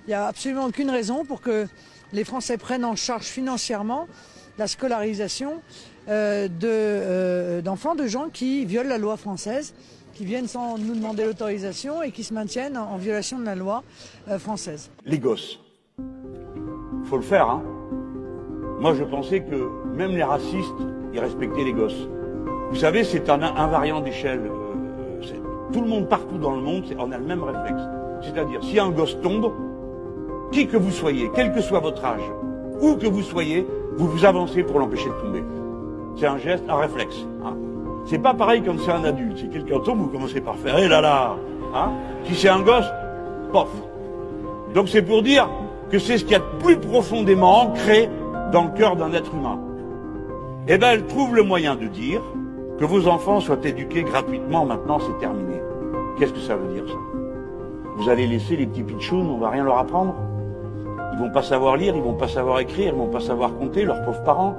Il n'y a absolument aucune raison pour que les Français prennent en charge financièrement la scolarisation d'enfants, de gens qui violent la loi française, qui viennent sans nous demander l'autorisation et qui se maintiennent en violation de la loi française. Les gosses, faut le faire, hein. Moi, je pensais que même les racistes, ils respectaient les gosses. Vous savez, c'est un invariant d'échelle. Tout le monde, partout dans le monde, on a le même réflexe. C'est-à-dire, si un gosse tombe, qui que vous soyez, quel que soit votre âge, où que vous soyez, vous vous avancez pour l'empêcher de tomber. C'est un geste, un réflexe. Hein. C'est pas pareil quand c'est un adulte. Si quelqu'un tombe, vous commencez par faire « Eh là là !» hein. Si c'est un gosse, pof. Donc c'est pour dire que c'est ce qu'il y a de plus profondément ancré dans le cœur d'un être humain. Eh bien, elle trouve le moyen de dire que vos enfants soient éduqués gratuitement, maintenant c'est terminé. Qu'est-ce que ça veut dire, ça? Vous allez laisser les petits pitchouns, on va rien leur apprendre? Ils vont pas savoir lire, ils vont pas savoir écrire, ils vont pas savoir compter, leurs pauvres parents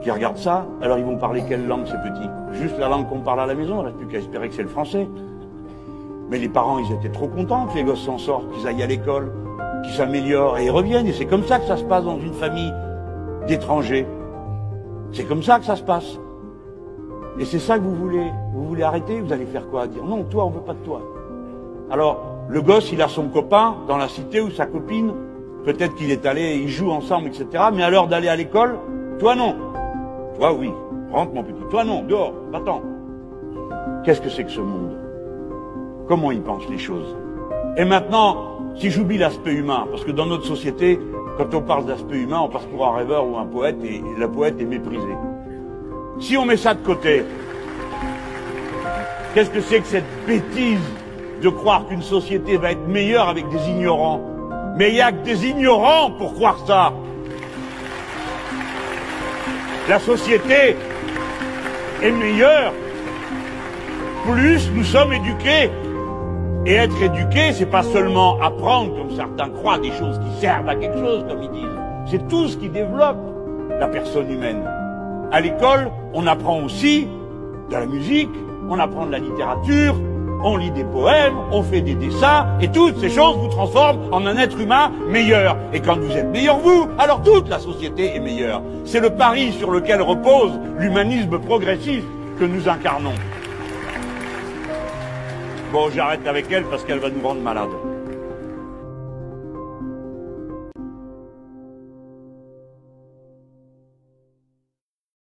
qui regardent ça, alors ils vont parler quelle langue, ces petits? Juste la langue qu'on parle à la maison, il reste plus qu'à espérer que c'est le français. Mais les parents, ils étaient trop contents que les gosses s'en sortent, qu'ils aillent à l'école, qu'ils s'améliorent, et ils reviennent, et c'est comme ça que ça se passe dans une famille d'étrangers. C'est comme ça que ça se passe. Et c'est ça que vous voulez arrêter? Vous allez faire quoi? Dire non, toi, on veut pas de toi. Alors, le gosse, il a son copain dans la cité ou sa copine, peut-être qu'il est allé, ils jouent ensemble, etc. Mais à l'heure d'aller à l'école, toi non. Toi oui, rentre mon petit. Toi non, dehors, va-t'en. Qu'est-ce que c'est que ce monde? Comment il pense les choses? Et maintenant, si j'oublie l'aspect humain, parce que dans notre société, quand on parle d'aspect humain, on passe pour un rêveur ou un poète, et le poète est méprisé. Si on met ça de côté, qu'est-ce que c'est que cette bêtise de croire qu'une société va être meilleure avec des ignorants? Mais il n'y a que des ignorants pour croire ça. La société est meilleure plus nous sommes éduqués. Et être éduqué, c'est pas seulement apprendre, comme certains croient, des choses qui servent à quelque chose, comme ils disent. C'est tout ce qui développe la personne humaine. À l'école, on apprend aussi de la musique, on apprend de la littérature, on lit des poèmes, on fait des dessins, et toutes ces choses vous transforment en un être humain meilleur. Et quand vous êtes meilleur vous, alors toute la société est meilleure. C'est le pari sur lequel repose l'humanisme progressiste que nous incarnons. Bon, j'arrête avec elle parce qu'elle va nous rendre malades.